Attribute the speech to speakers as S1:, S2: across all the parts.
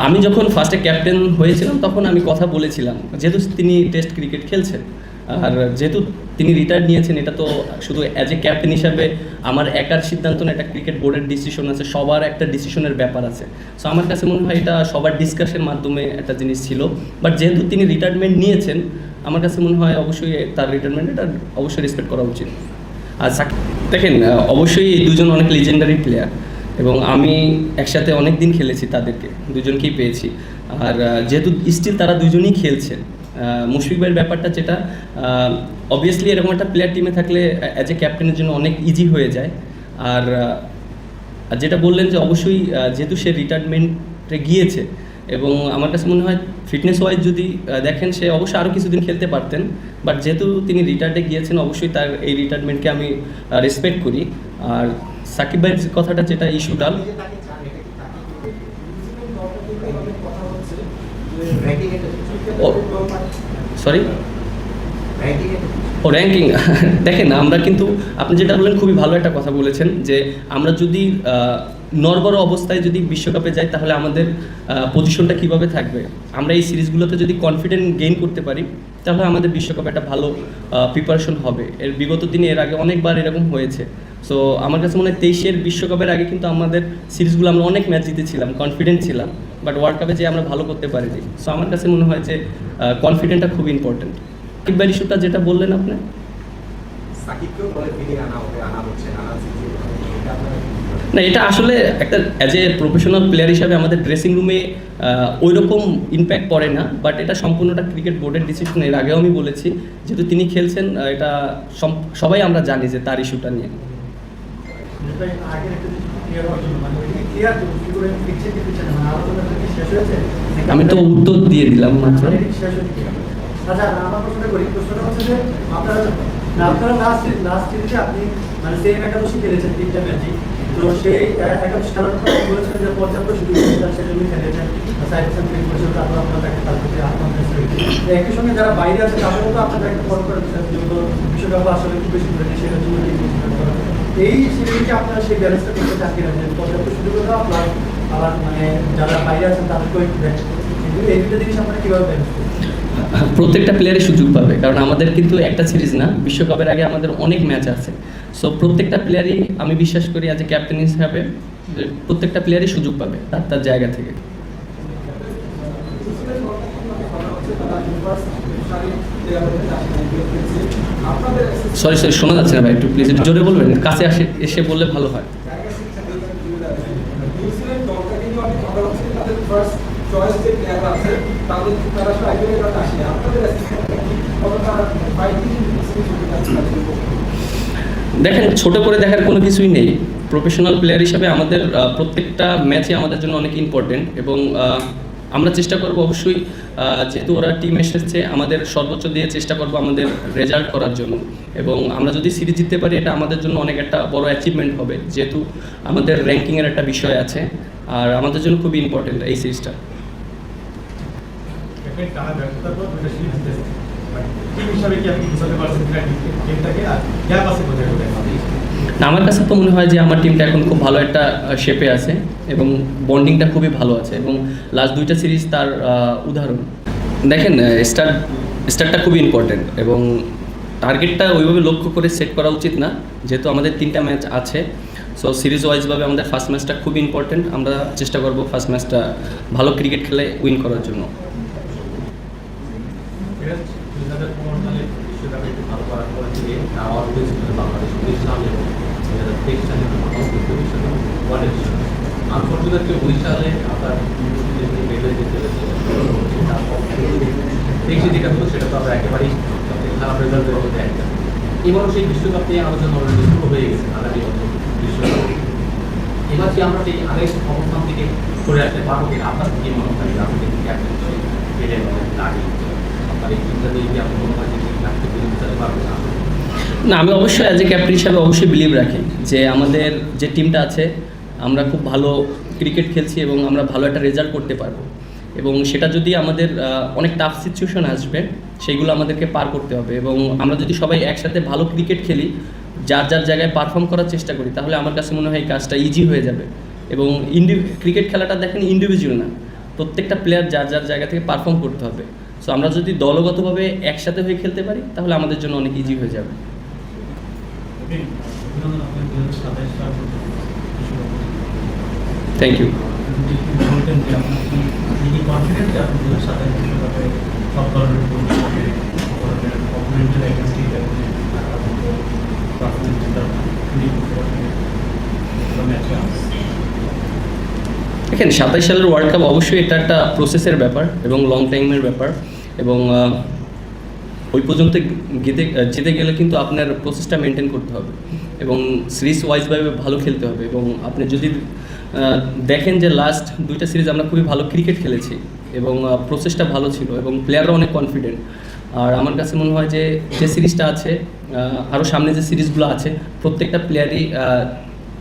S1: আমি যখন ফার্স্টে ক্যাপ্টেন হয়েছিলাম তখন আমি কথা বলেছিলাম, যেহেতু তিনি টেস্ট ক্রিকেট খেলছেন আর যেহেতু তিনি রিটায়ার নিয়েছেন, এটা তো শুধু অ্যাজ এ ক্যাপ্টেন হিসাবে আমার একার সিদ্ধান্ত না, একটা ক্রিকেট বোর্ডের ডিসিশন আছে, সবার একটা ডিসিশনের ব্যাপার আছে। সো আমার কাছে মনে হয় এটা সবার ডিসকাশনের মাধ্যমে একটা জিনিস ছিল। বাট যেহেতু তিনি রিটায়ারমেন্ট নিয়েছেন, আমার কাছে মনে হয় অবশ্যই তার রিটায়ারমেন্ট এটা অবশ্যই রেসপেক্ট করা উচিত। আর দেখেন, অবশ্যই এই দুজন অনেক লিজেন্ডারি প্লেয়ার এবং আমি একসাথে অনেক দিন খেলেছি, তাদেরকে দুজনকেই পেয়েছি। আর যেহেতু স্টিল তারা দুজনই খেলছেন, মুশফিক ভাইয়ের ব্যাপারটা যেটা অবভিয়াসলি এরকম একটা প্লেয়ার টিমে থাকলে অ্যাজ এ ক্যাপ্টেনের জন্য অনেক ইজি হয়ে যায়। আর যেটা বললেন যে অবশ্যই যেহেতু সে রিটায়ারমেন্টে গিয়েছে এবং আমার কাছে মনে হয় ফিটনেস ওয়াইজ যদি দেখেন সে অবশ্যই আরও কিছুদিন খেলতে পারতেন, বাট যেহেতু তিনি রিটায়ার্ডে গিয়েছেন অবশ্যই তার এই রিটায়ারমেন্টকে আমি রেসপেক্ট করি। আর সাকিব ভাইয়ের কথাটা যেটা ইস্যুটা, সরি র্যাঙ্কিং দেখেন, আমরা কিন্তু আপনি যেটা বললেন খুবই ভালো একটা কথা বলেছেন যে আমরা যদি নড়বড় অবস্থায় যদি বিশ্বকাপে যাই তাহলে আমাদের পজিশনটা কিভাবে থাকবে। আমরা এই সিরিজগুলোতে যদি কনফিডেন্ট গেইন করতে পারি তাহলে আমাদের বিশ্বকাপে একটা ভালো প্রিপারেশন হবে। বিগত দিনে এর আগে অনেকবার এরকম হয়েছে। সো আমার কাছে মনে হয় 23-এর বিশ্বকাপের আগে কিন্তু আমাদের সিরিজগুলো আমরা অনেক ম্যাচ জিতেছিলাম, কনফিডেন্ট ছিলাম, বাট ওয়ার্ল্ড কাপে যে আমরা ভালো করতে পারিনি। সো আমার কাছে মনে হয় যে কনফিডেন্টটা খুব ইম্পর্টেন্ট। সাকিব ইস্যুটা যেটা বললেন আপনি, না এটা আসলে একটা অ্যাজ এ প্রফেশনাল প্লেয়ার হিসাবে আমাদের ড্রেসিং রুমে ওই রকম ইম্প্যাক্ট পড়ে না, বাট এটা সম্পূর্ণটা ক্রিকেট বোর্ডের ডিসিশন। এর আগেও আমি বলেছি, যেহেতু তিনি খেলছেন এটা সবাই আমরা জানি যে তার ইস্যুটা নিয়ে। আমি তো উত্তর দিয়ে দিলাম মাত্র।
S2: আচ্ছা, আমার প্রশ্নটা করি। প্রশ্নটা হচ্ছে যে আপনারা লাস্ট সিরিজে আপনি মানে সেম একাদশী খেলেছেন 3টা ম্যাচই, তো সেই একাদশী খেলার পর বলেছেন যে পর্যাপ্ত সুযোগ সেজন্য খেলেছেন, সাইড সেন্টারিং করেছেন, তারপর আপনারা একটা তার প্রতি আত্মবিশ্বাস রয়েছে। একই সঙ্গে যারা বাইরে আছে তাদেরও তো আপনাদের একটা ফলো করার যেহেতু বিশ্বকাপ আসলে খুব বেশি করেছে, সেটার জন্য এই সিরিজকে আপনারা সেই ব্যালেন্সটা করতে চান কিনা, যে পর্যাপ্ত সুযোগ দেওয়া প্লাস আবার মানে যারা বাইরে আছেন তাদেরকেও একটু ব্যাচ, কিন্তু এই দুটো জিনিস আপনারা কীভাবে ব্যালেন্স করবেন?
S1: প্রত্যেকটা প্লেয়ারই সুযোগ পাবে, কারণ আমাদের কিন্তু একটা সিরিজ না, বিশ্বকাপের আগে আমাদের অনেক ম্যাচ আছে। সো প্রত্যেকটা প্লেয়ারই আমি বিশ্বাস করি অ্যাজ এ ক্যাপ্টেন হিসাবে প্রত্যেকটা প্লেয়ারই সুযোগ পাবে তার তার জায়গা থেকে। সরি শোনা যাচ্ছে না ভাই, একটু প্লিজ একটু জোরে বলবেন, কাছে এসে বললে ভালো হয়। দেখেন, ছোট করে দেখার কোনো কিছুই নেই। প্রফেশনাল প্লেয়ার হিসাবে আমাদের প্রত্যেকটা ম্যাচে আমাদের জন্য অনেক ইম্পর্টেন্ট এবং আমরা চেষ্টা করব অবশ্যই, যেহেতু ওরা টিম এসেছে, আমাদের সর্বোচ্চ দিয়ে চেষ্টা করব আমাদের রেজাল্ট করার জন্য। এবং আমরা যদি সিরিজ জিততে পারি এটা আমাদের জন্য অনেক একটা বড় অ্যাচিভমেন্ট হবে, যেহেতু আমাদের র্যাঙ্কিংয়ের একটা বিষয় আছে আর আমাদের জন্য খুবই ইম্পর্টেন্ট এই সিরিজটা। আমার কাছে তো মনে হয় যে আমার টিমটা এখন খুব ভালো একটা শেপে আছে এবং বন্ডিংটা খুবই ভালো আছে এবং লাস্ট 2টা সিরিজ তার উদাহরণ। দেখেন, স্টার্টটা খুবই ইম্পর্টেন্ট এবং টার্গেটটা ওইভাবে লক্ষ্য করে সেট করা উচিত না, যেহেতু আমাদের 3টা ম্যাচ আছে। সো সিরিজ ওয়াইজভাবে আমাদের ফার্স্ট ম্যাচটা খুব ইম্পর্টেন্ট, আমরা চেষ্টা করব ফার্স্ট ম্যাচটা ভালো ক্রিকেট খেলে উইন করার জন্য।
S3: সেটা তো আমরা একেবারেই খারাপ রেজাল্টের মধ্যে একটা। এবারও সেই বিশ্বকাপ নিয়ে আলোচনা অলরেডি শুরু হয়ে গেছে, আগামী বছর বিশ্বকাপ। এবার কি আমরা সেই আগের অবস্থান থেকে সরে আসতে পারবো কিনা, আপনার কি মনে হয়? আমাদের ক্যাপ্টেন বেড়ে দাঁড়িয়ে আপনার এই চিন্তা দিয়ে কি আপনি মনে হয় যে রাখতে বুঝতে পারবেন না?
S1: না, আমি অবশ্যই অ্যাজ এ ক্যাপ্টেন হিসাবে অবশ্যই বিলিভ রাখি যে আমাদের যে টিমটা আছে আমরা খুব ভালো ক্রিকেট খেলছি এবং আমরা ভালো একটা রেজাল্ট করতে পারবো এবং সেটা যদি আমাদের অনেক টাফ সিচুয়েশন আসবে সেইগুলো আমাদেরকে পার করতে হবে এবং আমরা যদি সবাই একসাথে ভালো ক্রিকেট খেলি, যার যার জায়গায় পারফর্ম করার চেষ্টা করি, তাহলে আমার কাছে মনে হয় এই কাজটা ইজি হয়ে যাবে। এবং ক্রিকেট খেলাটা দেখেন ইন্ডিভিজুয়াল না, তো প্রত্যেকটা প্লেয়ার যার যার জায়গা থেকে পারফর্ম করতে হবে। সো আমরা যদি দলগতভাবে একসাথে হয়ে খেলতে পারি তাহলে আমাদের জন্য অনেক ইজি হয়ে যাবে। Thank you. দেখেন 27 সালের ওয়ার্ল্ড কাপ অবশ্যই এটা একটা প্রসেসের ব্যাপার এবং লং টাইমের ব্যাপার, এবং ওই পর্যন্ত যেতে গেলে কিন্তু আপনার প্রসেসটা মেনটেন করতে হবে এবং সিরিজ ওয়াইজভাবে ভালো খেলতে হবে। এবং আপনি যদি দেখেন যে লাস্ট 2টা সিরিজ আমরা খুবই ভালো ক্রিকেট খেলেছি এবং প্রসেসটা ভালো ছিল এবং প্লেয়াররা অনেক কনফিডেন্ট। আর আমার কাছে মনে হয় যে সিরিজটা আছে, আরও সামনে যে সিরিজগুলো আছে, প্রত্যেকটা প্লেয়ারই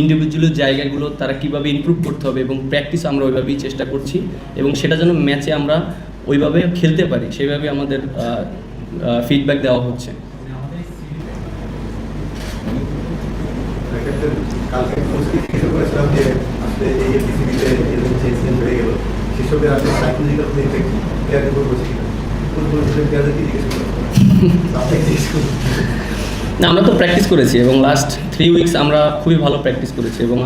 S1: ইন্ডিভিজুয়াল জায়গাগুলো তারা কীভাবে ইমপ্রুভ করতে হবে এবং প্র্যাকটিস আমরা ওইভাবেই চেষ্টা করছি এবং সেটা যেন ম্যাচে আমরা ওইভাবে খেলতে পারি সেইভাবে আমাদের ফিডব্যাক দেওয়া হচ্ছে।
S4: কালকে কোচকে জিজ্ঞেস করেছিলাম যে আসলে এই পৃথিবীতে এরকম চেঞ্জ হয়ে গেল, সেসবের আসলে সাইকোলজিক্যাল ইফেক্ট প্লেয়ারের উপর বসে কিনা কোন প্লেয়ারদেরকে জিজ্ঞেস করলাম, আপনাকে জিজ্ঞেস করলাম।
S1: না, আমরা তো প্র্যাকটিস করেছি এবং লাস্ট 3 উইকস আমরা খুবই ভালো প্র্যাকটিস করেছি এবং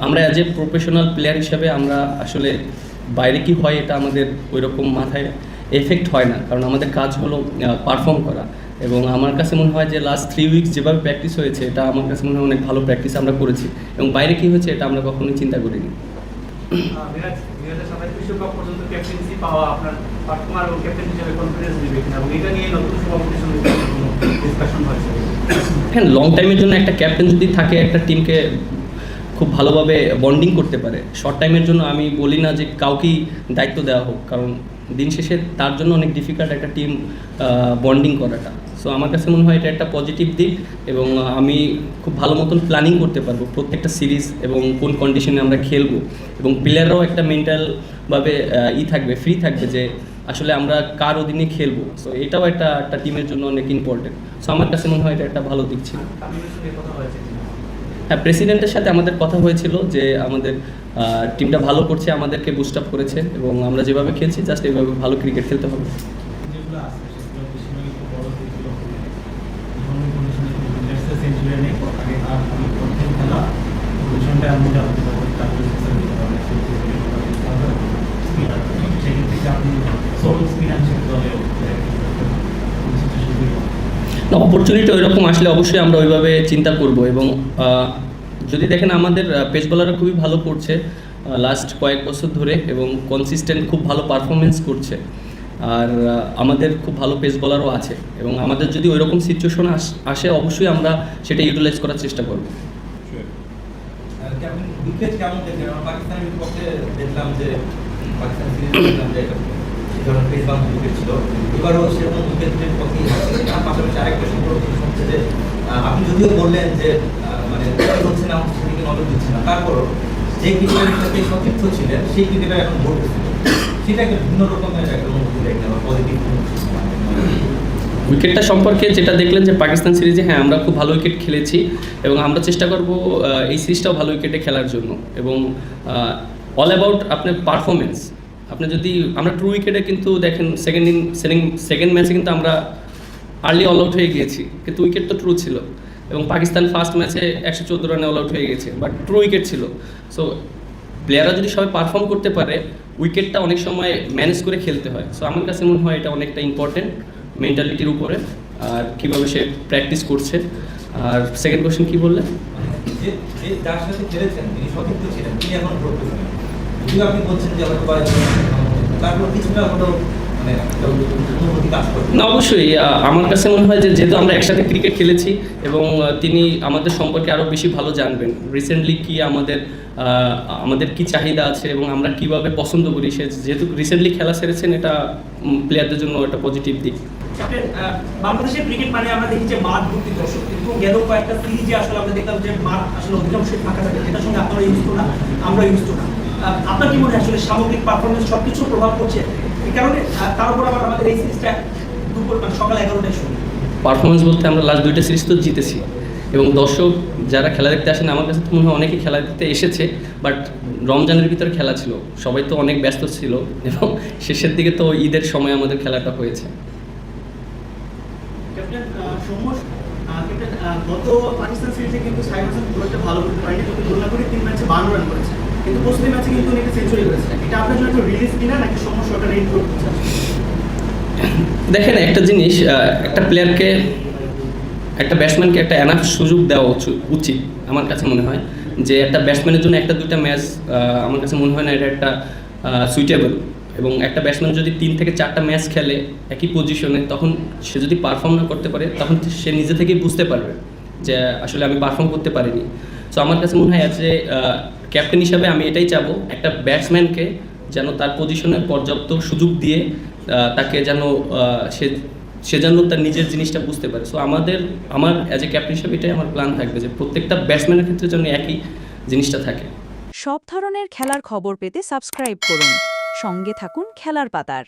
S1: আমরা অ্যাজ এ প্রফেশনাল প্লেয়ার হিসাবে আমরা আসলে বাইরে কি হয় এটা আমাদের ওই রকম মাথায় এফেক্ট হয় না, কারণ আমাদের কাজ হলো পারফর্ম করা। এবং আমার কাছে মনে হয় যে লাস্ট 3 উইকস যেভাবে প্র্যাকটিস হয়েছে এটা আমার কাছে মনে হয় অনেক ভালো প্র্যাকটিস আমরা করেছি এবং বাইরে কী হয়েছে এটা আমরা কখনোই চিন্তা করিনি।
S5: মিরাজ 2027 বিশ্বকাপ পর্যন্ত ক্যাপ্টেন্সি পাওয়া আপনার পারফর্মার ও ক্যাপ্টেন হিসেবে কনফিডেন্স দিবে কিনা এবং এটা নিয়ে নতুন সভাপতির সঙ্গে ডিসকাশন হয়েছে।
S1: হ্যাঁ, লং টাইমের জন্য একটা ক্যাপ্টেন যদি থাকে একটা টিমকে খুব ভালোভাবে বন্ডিং করতে পারে। শর্ট টাইমের জন্য আমি বলি না যে কাউকেই দায়িত্ব দেওয়া হোক, কারণ দিন শেষে তার জন্য অনেক ডিফিকাল্ট একটা টিম বন্ডিং করাটা। সো আমার কাছে মনে হয় এটা একটা পজিটিভ দিক এবং আমি খুব ভালো মতন প্ল্যানিং করতে পারবো প্রত্যেকটা সিরিজ এবং কোন কন্ডিশনে আমরা খেলবো এবং প্লেয়াররাও একটা মেন্টালভাবে থাকবে, ফ্রি থাকবে যে আসলে আমরা কার অধীনে খেলবো। সো এটাও একটা টিমের জন্য অনেক ইম্পর্টেন্ট। সো আমার কাছে মনে হয় এটা একটা ভালো দিক ছিল। হ্যাঁ, প্রেসিডেন্টের সাথে আমাদের কথা হয়েছিল যে আমাদের টিমটা ভালো করছে, আমাদেরকে বুস্ট আপ করেছে এবং আমরা যেভাবে খেলছি জাস্ট এইভাবে ভালো ক্রিকেট খেলতে হবে। অপরচুনিটি ওইরকম আসলে অবশ্যই আমরা ওইভাবে চিন্তা করব এবং যদি দেখেন আমাদের পেস বোলাররা খুবই ভালো করছে লাস্ট কয়েক বছর ধরে এবং কনসিস্টেন্ট খুব ভালো পারফরমেন্স করছে, আর আমাদের খুব ভালো পেস বোলারও আছে এবং আমাদের যদি ওইরকম সিচুয়েশন আসে অবশ্যই আমরা সেটা ইউটিলাইজ করার চেষ্টা করব।
S6: উইকেট কেমন দেখলেন? আমরা পাকিস্তানের বিপক্ষে দেখলাম যে পাকিস্তান সিরিজ দেখলাম যে ধরনের পেস বাউন্স উইকেট ছিল, এবারও সেরকম উইকেটের পক্ষেই আছে। তার পাশাপাশি আরেকটা সম্পর্ক হচ্ছে যে আপনি যদিও বললেন যে মানে হচ্ছে না, সেদিকে নজর দিচ্ছে না, তারপরও যে ক্রিকেটারের সাথে সতীর্থ ছিলেন সেই ক্রিকেটার এখন ভোট ছিল, সেটা একটা ভিন্ন রকমের একটা অনুভূতি দেখলেন বা পজিটিভ।
S1: উইকেটটা সম্পর্কে যেটা দেখলেন যে পাকিস্তান সিরিজে হ্যাঁ আমরা খুব ভালো উইকেট খেলেছি এবং আমরা চেষ্টা করব এই সিরিজটাও ভালো উইকেটে খেলার জন্য এবং অল অ্যাবাউট আপনার পারফরমেন্স। আপনি যদি আমরা ট্রু উইকেটে কিন্তু দেখেন সেকেন্ড ম্যাচে কিন্তু আমরা আর্লি অল আউট হয়ে গিয়েছি, কিন্তু উইকেট তো ট্রু ছিল এবং পাকিস্তান ফার্স্ট ম্যাচে 114 রানে অল আউট হয়ে গেছে, বাট ট্রু উইকেট ছিল। সো প্লেয়াররা যদি সবাই পারফর্ম করতে পারে উইকেটটা অনেক সময় ম্যানেজ করে খেলতে হয়। সো আমার কাছে মনে হয় এটা অনেকটা ইম্পর্টেন্ট মেন্টালিটির উপরে আর কীভাবে সে প্র্যাকটিস করছে। আর সেকেন্ড কোয়েশ্চেন কী বললেন?
S6: যে যার সাথে খেলেছেন তিনি সতীর্থ ছিলেন, তিনি এখন ভোট পেয়েছেন, যদিও আপনি বলছেন যে হয়তো তারপর কিছুটা হয়তো মানে অনুভূতি কাজ করছে
S1: না। অবশ্যই আমার কাছে মনে হয় যে যেহেতু আমরা একসাথে ক্রিকেট খেলেছি এবং তিনি আমাদের সম্পর্কে আরও বেশি ভালো জানবেন, রিসেন্টলি কি আমাদের কি চাহিদা আছে এবং আমরা কিভাবে পছন্দ করি। সে যেহেতু রিসেন্টলি খেলা সেরেছেন, এটা প্লেয়ারদের জন্য একটা পজিটিভ দিক।
S5: বাংলাদেশের ক্রিকেট মানে আমরা দেখি যে মাঠ ভর্তি দর্শক, কিন্তু গেল কয়েকটা সিরিজে আসলে আমরা দেখলাম যে মাঠ আসলে অধিকাংশই ফাঁকা থাকে, যেটার সঙ্গে আপনারা ইউজ তো না, আমরা ইউজ তো না। আপনার কি মনে হয় আসলে সামগ্রিক পারফরমেন্স সব কিছু প্রভাব পড়ছে এই কারণে? তার উপর আবার আমাদের এই সিরিজটা দুপুর মানে সকাল 11টায় শুরু।
S1: পারফরমেন্স বলতে আমরা লাস্ট 2টা সিরিজ তো জিতেছি এবং দর্শক যারা খেলা দেখতে আসেন আমার কাছে তো মনে হয় অনেকেই খেলা দেখতে এসেছে, বাট রমজানের ভিতরে খেলা ছিল, সবাই তো অনেক ব্যস্ত ছিল এবং শেষের দিকে তো ঈদের সময় আমাদের খেলাটা হয়েছে।
S5: ক্যাপ্টেন সৌম্য, ক্যাপ্টেন গত পাকিস্তান সিরিজে কিন্তু সাইদ হাসান খুব একটা ভালো করতে পারেনি, কিন্তু তুলনা করে 3 ম্যাচে 52 রান করেছে, কিন্তু প্রস্তুতি ম্যাচে কিন্তু উনি একটা সেঞ্চুরি করেছে। এটা আপনার জন্য একটা রিলিজ কিনা নাকি সৌম্য সরকার রেড করতে চাচ্ছে?
S1: দেখেন একটা জিনিস, একটা প্লেয়ারকে, একটা ব্যাটসম্যানকে একটা এনাফ সুযোগ দেওয়া উচিত আমার কাছে মনে হয়, যে একটা ব্যাটসম্যানের জন্য 1-2টা ম্যাচ আমার কাছে মনে হয় না এটা একটা সুইটেবল। এবং একটা ব্যাটসম্যান যদি 3 থেকে 4টা ম্যাচ খেলে একই পজিশনে, তখন সে যদি পারফর্ম না করতে পারে তখন সে নিজে থেকেই বুঝতে পারবে যে আসলে আমি পারফর্ম করতে পারিনি। সো আমার কাছে মনে হয় অ্যাজ এ ক্যাপ্টেন হিসাবে আমি এটাই চাবো, একটা ব্যাটসম্যানকে যেন তার পজিশনে পর্যাপ্ত সুযোগ দিয়ে তাকে যেন সে যেন তার নিজের জিনিসটা বুঝতে পারে। সো আমার অ্যাজ এ ক্যাপ্টেন হিসাবে এটাই আমার প্ল্যান থাকবে যে প্রত্যেকটা ব্যাটসম্যানের ক্ষেত্রে যেন একই জিনিসটা থাকে।
S7: সব ধরনের খেলার খবর পেতে সাবস্ক্রাইব করুন, সঙ্গে থাকুন খেলার পাতার।